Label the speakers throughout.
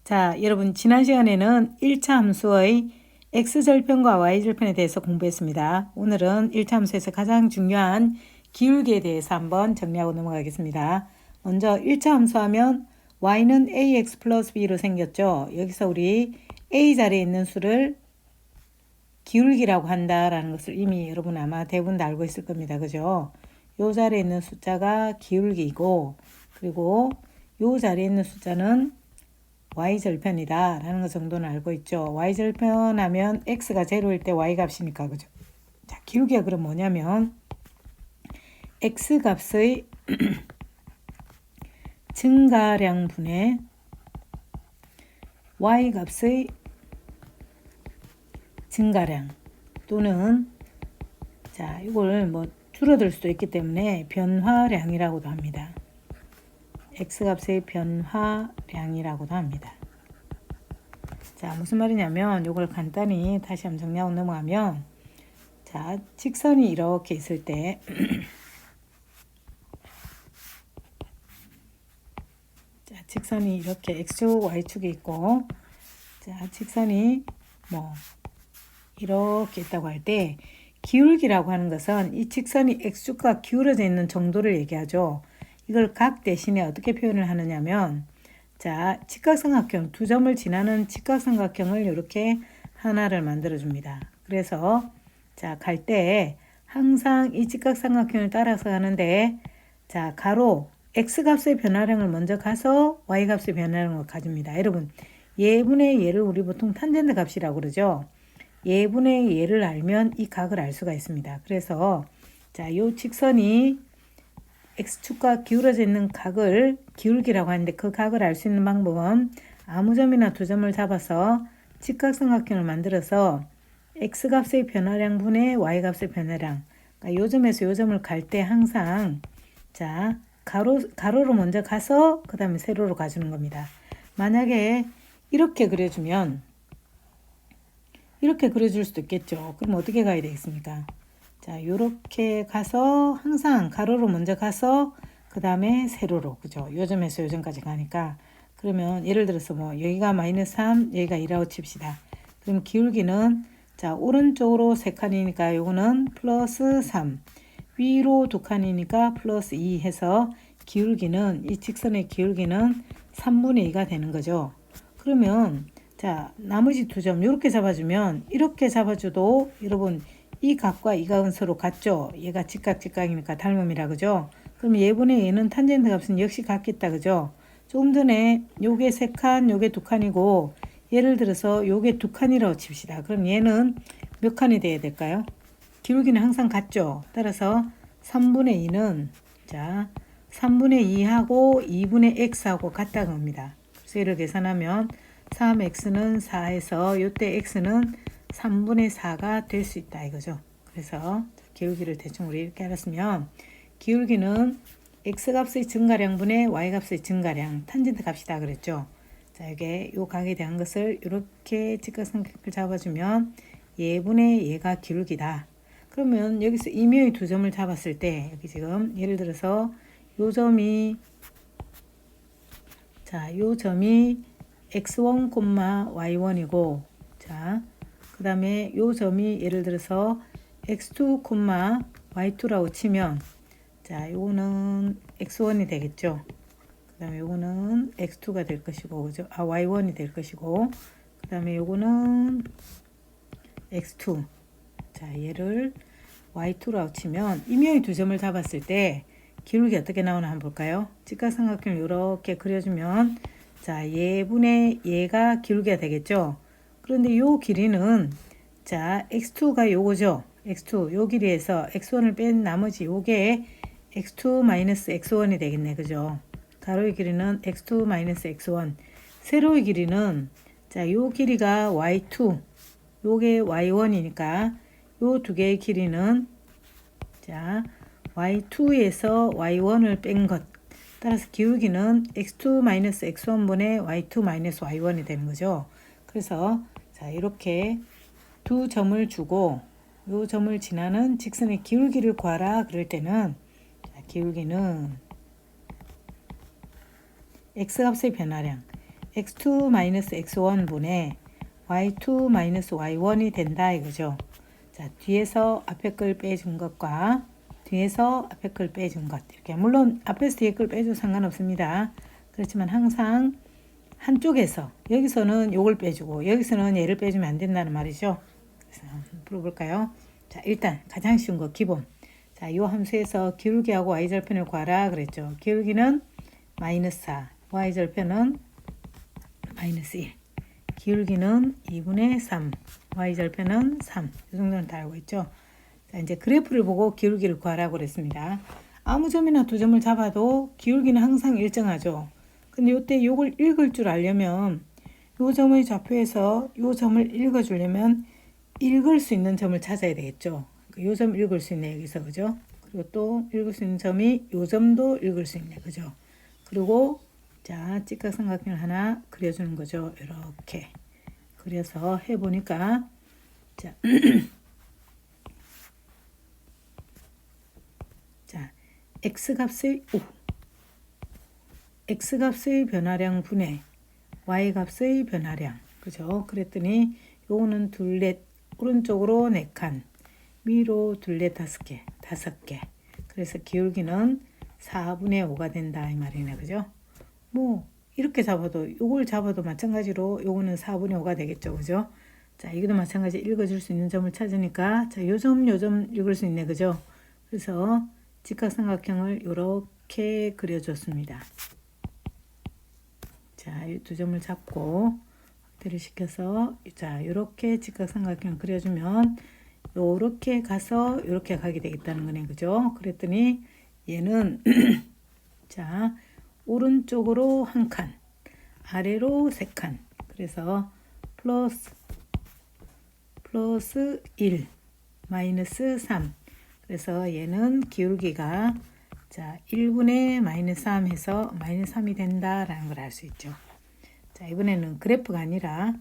Speaker 1: 자, 여러분 지난 시간에는 1차 함수의 x절편과 y절편에 대해서 공부했습니다. 오늘은 1차 함수에서 가장 중요한 기울기에 대해서 한번 정리하고 넘어가겠습니다. 먼저 1차 함수하면 y는 ax 플러스 b로 생겼죠. 여기서 우리 a 자리에 있는 수를 기울기라고 한다라는 것을 이미 여러분 아마 대부분 다 알고 있을 겁니다. 그죠? 요 자리에 있는 숫자가 기울기이고, 그리고 요 자리에 있는 숫자는 y절편이다 라는 것 정도는 알고 있죠. y절편 하면 x가 0일 때 y 값이니까, 그죠? 자, 기울기가 그럼 뭐냐면 x 값의 증가량분의 y 값의 증가량, 또는 자, 이걸 뭐 줄어들 수도 있기 때문에 변화량이라고도 합니다. x값의 변화량이라고도 합니다. 자, 무슨 말이냐면 이걸 간단히 다시 한번 정리하고 넘어가면, 자, 직선이 이렇게 있을 때 자, 직선이 이렇게 x축, y축이 있고, 자, 직선이 뭐 이렇게 있다고 할 때 기울기라고 하는 것은 이 직선이 x축과 기울어져 있는 정도를 얘기하죠. 이걸 각 대신에 어떻게 표현을 하느냐면, 자, 직각삼각형, 두 점을 지나는 직각삼각형을 이렇게 하나를 만들어 줍니다. 그래서 자, 갈 때 항상 이 직각삼각형을 따라서 가는데, 자, 가로 x값의 변화량을 먼저 가서 y값의 변화량을 가집니다. 여러분, 예분의 예를 우리 보통 탄젠트 값이라고 그러죠. 예분의 예를 알면 이 각을 알 수가 있습니다. 그래서 자, 요 직선이 x축과 기울어져 있는 각을 기울기라고 하는데, 그 각을 알 수 있는 방법은 아무 점이나 두 점을 잡아서 직각삼각형을 만들어서 x값의 변화량 분의 y값의 변화량, 그러니까 요 점에서 요 점을 갈 때 항상 자, 가로로 먼저 가서 그 다음에 세로로 가주는 겁니다. 만약에 이렇게 그려주면 이렇게 그려줄 수도 있겠죠. 그럼 어떻게 가야 되겠습니까? 자, 요렇게 가서 항상 가로로 먼저 가서 그 다음에 세로로, 그죠? 요점에서 요점까지 가니까, 그러면 예를 들어서 뭐 여기가 마이너스 3, 여기가 2라고 칩시다. 그럼 기울기는 자, 오른쪽으로 3칸이니까 요거는 플러스 3, 위로 2칸이니까 플러스 2 해서 기울기는, 이 직선의 기울기는 3분의 2가 되는 거죠. 그러면 자, 나머지 두 점 이렇게 잡아주면, 이렇게 잡아줘도 여러분 이 각과 이 각은 서로 같죠. 얘가 직각이니까 닮음이라, 그죠? 그럼 얘분의 얘는 탄젠트 값은 역시 같겠다, 그죠? 조금 전에 요게 3칸, 요게 2칸이고, 예를 들어서 요게 2칸이라고 칩시다. 그럼 얘는 몇 칸이 돼야 될까요? 기울기는 항상 같죠. 따라서 3분의 2는 자, 3분의 2하고 2분의 x하고 같다는 겁니다. 그래서 얘를 계산하면 3x는 4에서 요때 x는 3분의 4가 될 수 있다 이거죠. 그래서 기울기를 대충 우리 이렇게 알았으면, 기울기는 x값의 증가량분의 y값의 증가량, 탄젠트 값이다 그랬죠. 자, 이게 요 각에 대한 것을 이렇게 직각삼각형을 잡아주면 얘분의 얘가 기울기다. 그러면 여기서 임의의 두 점을 잡았을 때, 여기 지금 예를 들어서 요 점이, 자, 요 점이 x1, y1이고, 자, 그 다음에 요 점이 예를 들어서 x2, y2라고 치면, 자, 요거는 x1이 되겠죠. 그 다음에 요거는 x2가 될 것이고, 그죠? 아, y1이 될 것이고, 그 다음에 요거는 x2. 자, 얘를 y2라고 치면 임의의 두 점을 잡았을 때 기울기 어떻게 나오나 한번 볼까요? 직각삼각형을 이렇게 그려주면, 자, 얘분의 얘가 기울기가 되겠죠. 그런데 요 길이는, 자, x2가 요거죠. x2 요 길이에서 x1을 뺀 나머지 요게 x2 마이너스 x1이 되겠네, 그죠? 가로의 길이는 x2 마이너스 x1, 세로의 길이는 자, 요 길이가 y2, 요게 y1이니까 요 두 개의 길이는 자, y2에서 y1을 뺀 것, 따라서 기울기는 x2 마이너스 x1분의 y2 마이너스 y1이 되는 거죠. 그래서 자, 이렇게 두 점을 주고 요 점을 지나는 직선의 기울기를 구하라 그럴 때는, 자, 기울기는 x값의 변화량, x2 마이너스 x1분의 y2 마이너스 y1이 된다 이거죠. 자, 뒤에서 앞에 걸 빼준 것과 뒤에서 앞에 걸 빼준 것 이렇게, 물론 앞에서 뒤에 걸 빼줘도 상관없습니다. 그렇지만 항상 한쪽에서, 여기서는 요걸 빼주고 여기서는 얘를 빼주면 안 된다는 말이죠. 그래서 한번 풀어볼까요? 자, 일단 가장 쉬운 거 기본. 자, 요 함수에서 기울기하고 y절편을 구하라 그랬죠. 기울기는 마이너스 4, y절편은 마이너스 1. 기울기는 2분의 3, y절편은 3. 이 정도는 다 알고 있죠. 자, 이제 그래프를 보고 기울기를 구하라고 그랬습니다. 아무 점이나 두 점을 잡아도 기울기는 항상 일정하죠. 근데 이때 요걸 읽을 줄 알려면 요 점의 좌표에서 요 점을 읽어주려면 읽을 수 있는 점을 찾아야 되겠죠. 요 점 읽을 수 있네 여기서, 그죠? 그리고 또 읽을 수 있는 점이 요 점도 읽을 수 있네, 그죠? 그리고 자, 직각삼각형을 하나 그려주는 거죠. 이렇게 그려서 해보니까 자, 자, x값의 변화량 분의 y값의 변화량, 그죠? 그랬더니 요거는 둘레 오른쪽으로 4칸, 위로 둘레 5개, 5개. 그래서 기울기는 4분의 5가 된다 이 말이네, 그죠? 뭐 이렇게 잡아도, 요걸 잡아도 마찬가지로 요거는 4분의 5가 되겠죠, 그죠? 자, 이것도 마찬가지 읽어줄 수 있는 점을 찾으니까 자, 요 점 읽을 수 있네, 그죠? 그래서 직각삼각형을 이렇게 그려줬습니다. 자, 이 두 점을 잡고 확대를 시켜서 자, 이렇게 직각삼각형 그려주면 요렇게 가서 요렇게 가게 되겠다는 거네, 그죠? 그랬더니 얘는 자, 오른쪽으로 한 칸, 아래로 3칸. 그래서 플러스 1, 마이너스 3. 그래서 얘는 기울기가 자, 1분의 마이너스 3 해서 마이너스 3이 된다라는 걸 알 수 있죠. 자, 이번에는 그래프가 아니라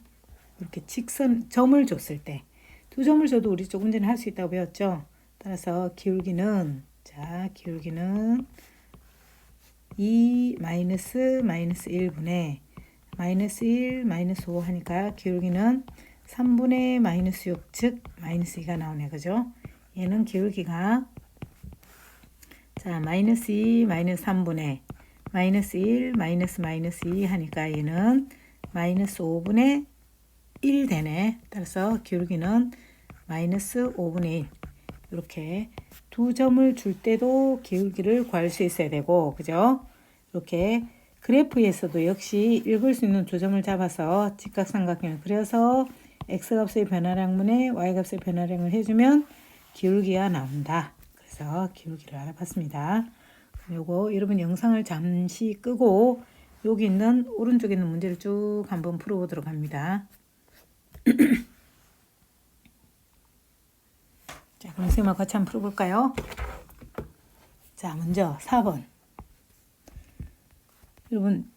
Speaker 1: 이렇게 직선, 점을 줬을 때, 두 점을 줘도 우리 조금 전에 할 수 있다고 배웠죠. 따라서 기울기는, 자, 기울기는 2 마이너스 1분의 마이너스 1 마이너스 5 하니까 기울기는 3분의 마이너스 6, 즉 마이너스 2가 나오네, 그죠? 얘는 기울기가 자, 마이너스 2 마이너스 3분의 마이너스 1 마이너스 2 하니까 얘는 마이너스 5분의 1 되네. 따라서 기울기는 마이너스 5분의 1. 이렇게 두 점을 줄 때도 기울기를 구할 수 있어야 되고, 그죠? 이렇게 그래프에서도 역시 읽을 수 있는 두 점을 잡아서 직각삼각형을 그려서 x값의 변화량분의 y값의 변화량을 해주면 기울기가 나온다. 그래서 기울기를 알아봤습니다. 요거 여러분 영상을 잠시 끄고 여기 있는 오른쪽에 있는 문제를 쭉 한번 풀어보도록 합니다. 자, 그럼 선생님하고 같이 한번 풀어볼까요? 자, 먼저 4번. 여러분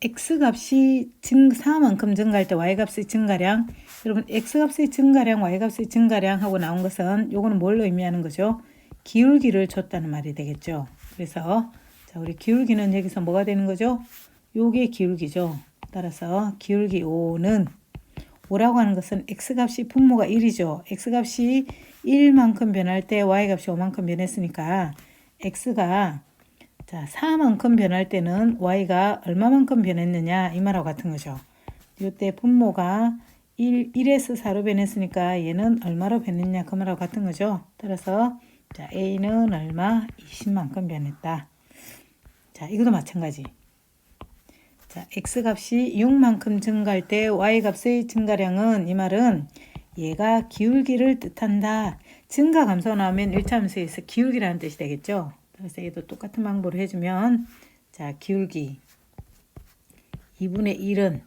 Speaker 1: x값이 4만큼 증가할 때 y값의 증가량, 여러분 x값의 증가량, y값의 증가량 하고 나온 것은 요거는 뭘로 의미하는 거죠? 기울기를 줬다는 말이 되겠죠. 그래서 자, 우리 기울기는 여기서 뭐가 되는 거죠? 요게 기울기죠. 따라서 기울기 5는 5라고 하는 것은 x값이 분모가 1이죠. x값이 1만큼 변할 때 y값이 5만큼 변했으니까 x가 자, 4만큼 변할 때는 y가 얼마만큼 변했느냐 이 말하고 같은 거죠. 이때 분모가 1에서 4로 변했으니까 얘는 얼마로 변했냐 그 말하고 같은 거죠. 따라서 자, a는 얼마? 20만큼 변했다. 자, 이것도 마찬가지. 자, x값이 6만큼 증가할 때 y값의 증가량은, 이 말은 얘가 기울기를 뜻한다. 증가 감소가 나오면 1차 함수에서 기울기라는 뜻이 되겠죠. 그래서 얘도 똑같은 방법으로 해주면 자, 기울기 2분의 1은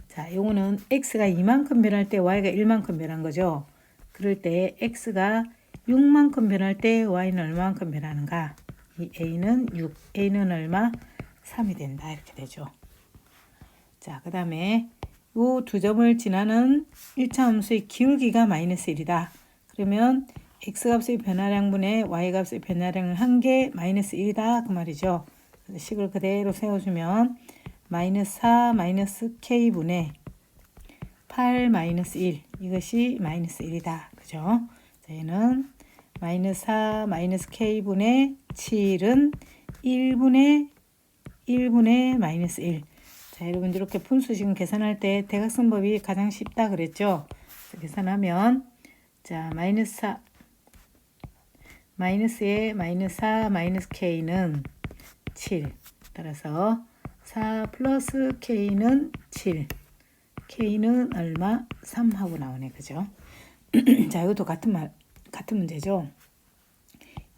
Speaker 1: 자, 요거는 x가 2만큼 변할 때 y가 1만큼 변한 거죠. 그럴 때 x가 6만큼 변할 때 y는 얼마만큼 변하는가? 이 a는 6, a는 얼마? 3이 된다. 이렇게 되죠. 자, 그 다음에 요 두 점을 지나는 1차 함수의 기울기가 마이너스 1이다. 그러면 x값의 변화량분의 y값의 변화량을 한 게 마이너스 1이다 그 말이죠. 식을 그대로 세워주면 마이너스 4 마이너스 k분의 8 마이너스 1 이것이 마이너스 1이다. 그죠? 자, 얘는 마이너스 4 마이너스 k분의 7은 1분의 마이너스 1. 자, 여러분 이렇게 분수식은 계산할 때 대각선법이 가장 쉽다 그랬죠? 계산하면 자 마이너스 4 마이너스에 마이너스 4 마이너스 k는 7. 따라서 4 플러스 k는 7. k는 얼마? 3 하고 나오네. 그죠? 자, 이것도 같은 문제죠.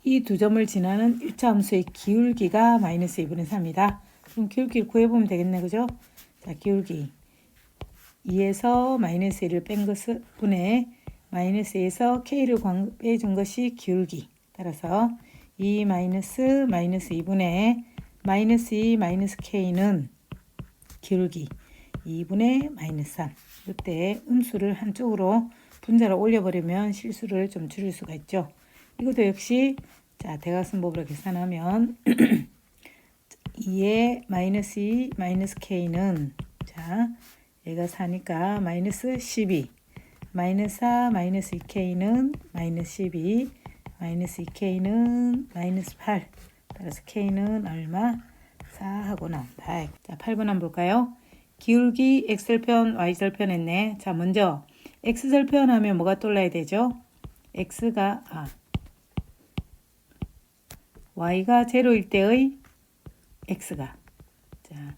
Speaker 1: 이 두 점을 지나는 1차 함수의 기울기가 마이너스 2분의 3이다. 그럼 기울기를 구해보면 되겠네. 그죠? 자, 기울기 2에서 마이너스 1을 뺀 것을 분의 마이너스 2에서 k를 빼준 것이 기울기. 따라서 2 마이너스 2분의 마이너스 2 마이너스 k는 기울기 2분의 마이너스 3. 이때 음수를 한쪽으로 분자로 올려버리면 실수를 좀 줄일 수가 있죠. 이것도 역시 자 대각선법으로 계산하면 2의 마이너스 2 마이너스 k는 자 얘가 4니까 마이너스 12 마이너스 4 마이너스 2k는 마이너스 12 마이너스 2k는 마이너스 8 따라서 k는 얼마? 4 하고 나온다. 자 8번 한번 볼까요? 기울기 x절편 y절편 했네. 자 먼저 x절편 하면 뭐가 떠올라야 되죠? x가 y가 제로일 때의 x가 자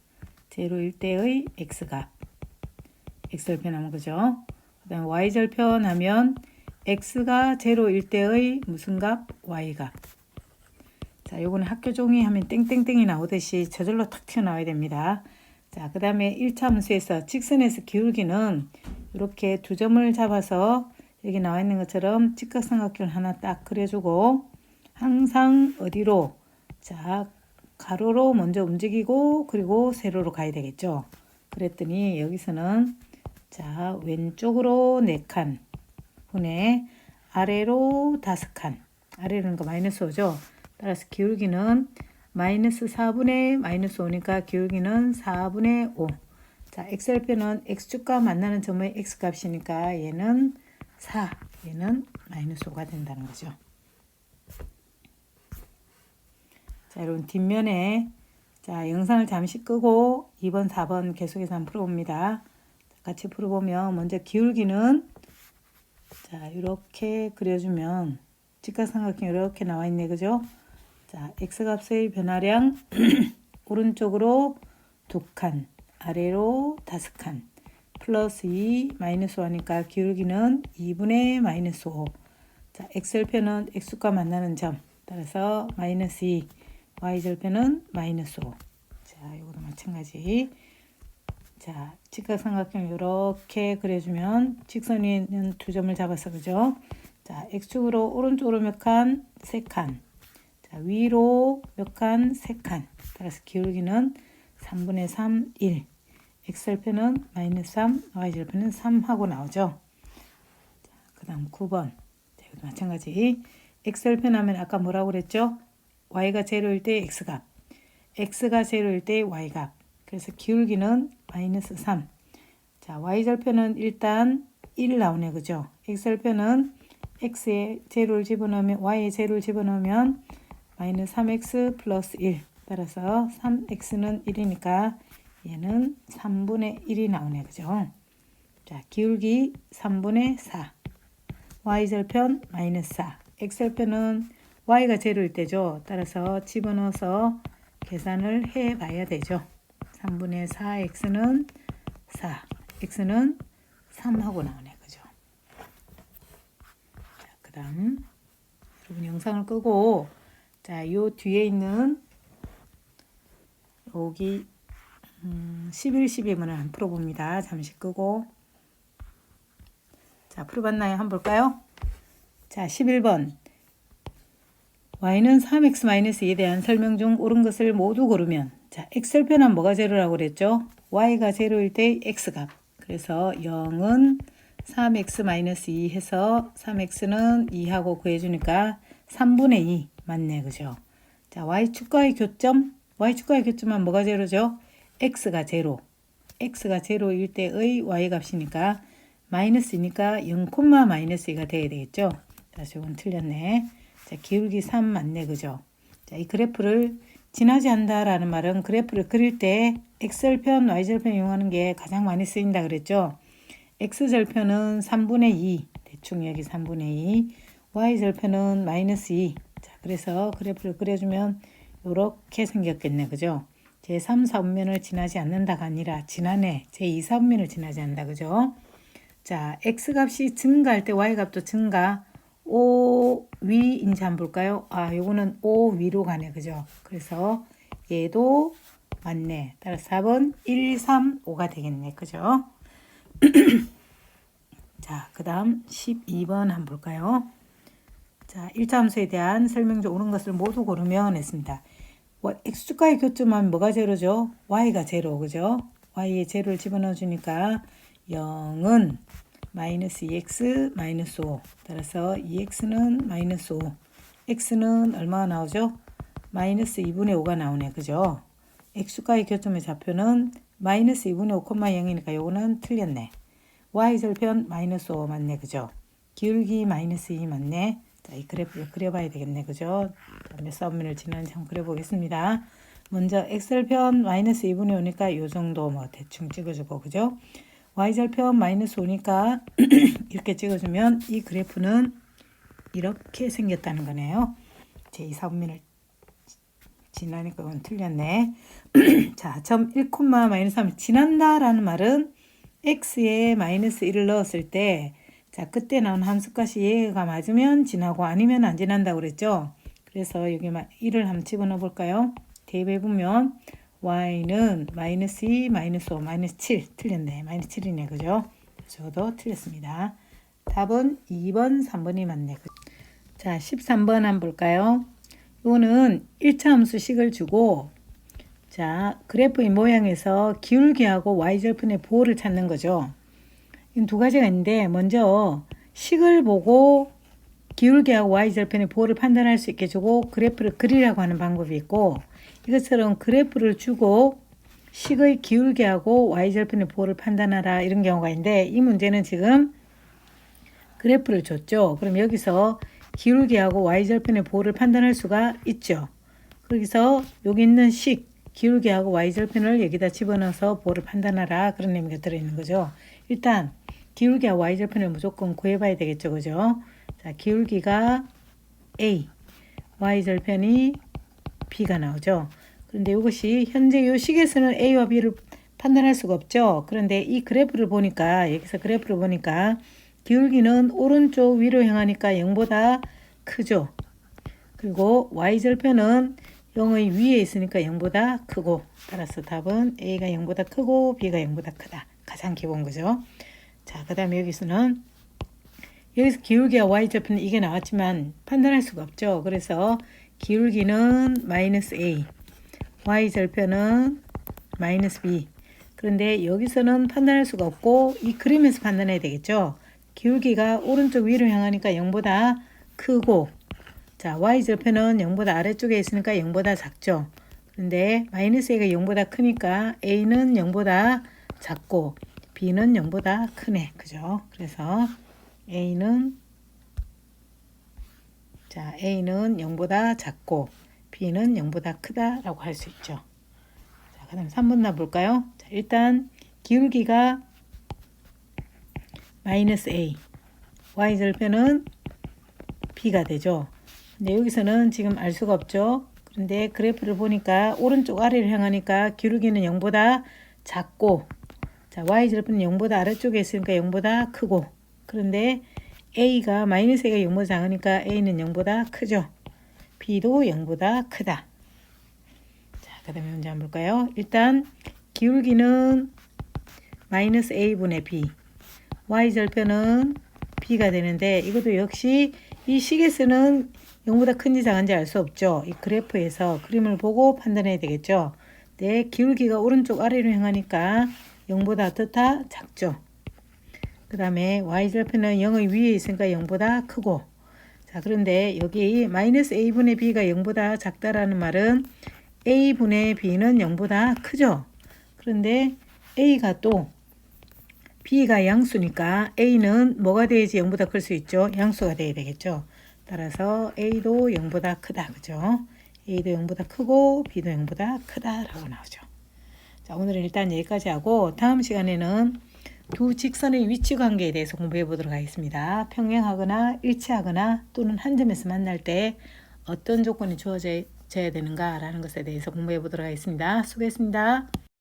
Speaker 1: 제로일 때의 x가 x절편 하면 그죠? 그 다음 y절편 하면 x가 제로일 때의 무슨 값? y값. 자 요거는 학교 종이 하면 땡땡땡이 나오듯이 저절로 탁 튀어나와야 됩니다. 자 그 다음에 1차 함수에서 직선에서 기울기는 이렇게 두 점을 잡아서 여기 나와 있는 것처럼 직각삼각형을 하나 딱 그려주고 항상 어디로? 자 가로로 먼저 움직이고 그리고 세로로 가야 되겠죠. 그랬더니 여기서는 자 왼쪽으로 4칸 분의 아래로 5칸 아래로는 거 마이너스 5죠. 따라서 기울기는 마이너스 4분의 마이너스 5니까 기울기는 4분의 5. 자 x절편은 x축과 만나는 점의 x값이니까 얘는 4 얘는 마이너스 5가 된다는 거죠. 자 여러분 뒷면에 자 영상을 잠시 끄고 2번 4번 계속해서 한번 풀어봅니다. 같이 풀어보면 먼저 기울기는 자 이렇게 그려주면 직각삼각형 이렇게 나와 있네. 그죠? 자 x값의 변화량 오른쪽으로 2칸 아래로 5칸 플러스 2 마이너스 5니까 기울기는 2분의 마이너스 5. 자 x절편은 x과 만나는 점 따라서 마이너스 2 y절편은 마이너스 5. 자 이거도 마찬가지. 자 직각삼각형 이렇게 그려주면 직선 위에 있는 두 점을 잡아서 그죠? 자 x축으로 오른쪽으로 몇 칸? 3칸. 자 위로 몇 칸? 3칸. 따라서 기울기는 3분의 3, 1. x절편은 마이너스 3, y절편은 3 하고 나오죠. 자, 그 다음 9번. 자, 이것도 마찬가지. x절편 하면 아까 뭐라고 그랬죠? y가 제로일 때 x값. x가 제로일 때 y값. 그래서 기울기는 마이너스 3. 자, y절편은 일단 1 나오네. 그죠? x절편은 x에 제로를 집어넣으면 y에 제로를 집어넣으면 마이너스 3x 플러스 1. 따라서 3x는 1이니까 얘는 3분의 1이 나오네. 그죠? 자, 기울기 3분의 4. y절편 마이너스 4. x절편은 y가 제로일 때죠. 따라서 집어넣어서 계산을 해 봐야 되죠. 3분의 4x는 4. x는 3 하고 나오네. 그죠? 자, 그 다음 여러분 영상을 끄고 자, 요 뒤에 있는 여기 11, 12번을 한번 풀어봅니다. 잠시 끄고. 자, 풀어봤나요? 한번 볼까요? 자, 11번. y는 3x-2에 대한 설명 중 옳은 것을 모두 고르면 자, x절편은 뭐가 제로라고 그랬죠? y가 제로일 때 x값. 그래서 0은 3x-2 해서 3x는 2하고 구해주니까 3분의 2 맞네. 그죠? 자, y축과의 교점 y축과의 교점만 뭐가 제로죠? x가 제로. x가 제로일 때의 y 값이니까 마이너스니까 0, 마이너스 2가 돼야 되겠죠? 다시 이건 틀렸네. 자, 기울기 3 맞네. 그죠? 자, 이 그래프를 지나지 않는다라는 말은 그래프를 그릴 때 x절편, y절편 이용하는 게 가장 많이 쓰인다 그랬죠? x절편은 3분의 2, 대충 여기 3분의 2, y절편은 마이너스 2. 자, 그래서 그래프를 그려주면 이렇게 생겼겠네. 그죠? 제3, 4분면을 지나지 않는다가 아니라 지나네. 제2, 4분면을 지나지 않는다. 그죠? 자, x값이 증가할 때 y값도 증가. 5 위인지 한번 볼까요? 아, 요거는 5 위로 가네. 그죠? 그래서 얘도 맞네. 따라서 4번 1, 3, 5가 되겠네. 그죠? 자, 그 다음 12번 한번 볼까요? 자, 1차 함수에 대한 설명 중 옳은 것을 모두 고르면 했습니다. x축과의 교점하면 뭐가 제로죠? y가 제로. 그죠? y에 제로를 집어넣어 주니까 0은 마이너스 2x 마이너스 5. 따라서 2x는 마이너스 5. x는 얼마가 나오죠? 마이너스 2분의 5가 나오네. 그죠? x축과의 교점의 좌표는 마이너스 2분의 5, 0이니까 요거는 틀렸네. y절편 마이너스 5 맞네. 그죠? 기울기 마이너스 2 맞네. 자, 이 그래프를 그려봐야 되겠네. 그죠? 몇 사분면을 지나는지 한번 그려보겠습니다. 먼저 x절편 마이너스 2분의 5니까 요 정도 뭐 대충 찍어주고. 그죠? y절편 마이너스 5니까 이렇게 찍어주면 이 그래프는 이렇게 생겼다는 거네요. 제2, 4분면을 지나니까 이건 틀렸네. 자, 점 1, 마이너스 3 지난다라는 말은 x에 마이너스 1을 넣었을 때 자, 그때 나온 함수값이 얘가 맞으면 지나고 아니면 안 지난다고 그랬죠. 그래서 여기 1을 한번 집어넣어 볼까요? 대입해 보면 y는 마이너스 2, 마이너스 5, 마이너스 7 틀렸네. 마이너스 7이네. 그죠? 저도 틀렸습니다. 답은 2번, 3번이 맞네. 자, 13번 한번 볼까요? 이거는 1차 함수식을 주고 자, 그래프의 모양에서 기울기하고 y절편의 보호를 찾는 거죠. 이 두 가지가 있는데 먼저 식을 보고 기울기하고 y절편의 보호를 판단할 수 있게 주고 그래프를 그리라고 하는 방법이 있고 이것처럼 그래프를 주고 식의 기울기하고 y절편의 보호를 판단하라 이런 경우가 있는데 이 문제는 지금 그래프를 줬죠. 그럼 여기서 기울기하고 y절편의 보호를 판단할 수가 있죠. 그래서 여기 있는 식 기울기하고 y절편을 여기다 집어넣어서 보호를 판단하라 그런 의미가 들어있는 거죠. 일단 기울기하고 y절편을 무조건 구해봐야 되겠죠. 그죠? 자, 기울기가 a, y절편이 b가 나오죠. 그런데 이것이 현재 이 식에서는 a와 b를 판단할 수가 없죠. 그런데 이 그래프를 보니까 여기서 그래프를 보니까 기울기는 오른쪽 위로 향하니까 0보다 크죠. 그리고 y절편은 0의 위에 있으니까 0보다 크고 따라서 답은 a가 0보다 크고 b가 0보다 크다. 가장 기본 거죠. 자, 그 다음에 여기서 기울기와 y절편은 이게 나왔지만 판단할 수가 없죠. 그래서 기울기는 마이너스 a, y절편은 마이너스 b. 그런데 여기서는 판단할 수가 없고 이 그림에서 판단해야 되겠죠. 기울기가 오른쪽 위로 향하니까 0보다 크고 자, y절편은 0보다 아래쪽에 있으니까 0보다 작죠. 그런데 마이너스 a가 0보다 크니까 a는 0보다 작고 b는 0보다 크네. 그죠? 그래서 a는 0보다 작고 b는 0보다 크다라고 할 수 있죠. 자, 그다음 3번 나 볼까요? 자, 일단 기울기가 마이너스 a, y절편은 b가 되죠. 근데 여기서는 지금 알 수가 없죠. 그런데 그래프를 보니까 오른쪽 아래를 향하니까 기울기는 0보다 작고 자, y절편은 0보다 아래쪽에 있으니까 0보다 크고 그런데 a가 마이너스 a가 0보다 작으니까 a는 0보다 크죠. b도 0보다 크다. 자, 그 다음에 문제 한번 볼까요? 일단 기울기는 마이너스 a분의 b, y절편은 b가 되는데 이것도 역시 이 식에서는 0보다 큰지 작은지 알 수 없죠. 이 그래프에서 그림을 보고 판단해야 되겠죠. 네, 기울기가 오른쪽 아래로 향하니까 0보다 어떻다? 작죠. 그 다음에 y절편은 0의 위에 있으니까 0보다 크고 자, 그런데 여기 마이너스 a분의 b가 0보다 작다라는 말은 A분의 B는 0보다 크죠. 그런데 A가 또 B가 양수니까 A는 뭐가 돼야지 0보다 클 수 있죠? 양수가 돼야 되겠죠. 따라서 A도 0보다 크다. 그죠? A도 0보다 크고 B도 0보다 크다라고 나오죠. 자, 오늘은 일단 여기까지 하고 다음 시간에는 두 직선의 위치 관계에 대해서 공부해 보도록 하겠습니다. 평행하거나 일치하거나 또는 한 점에서 만날 때 어떤 조건이 주어져야 되는가라는 것에 대해서 공부해 보도록 하겠습니다. 수고했습니다.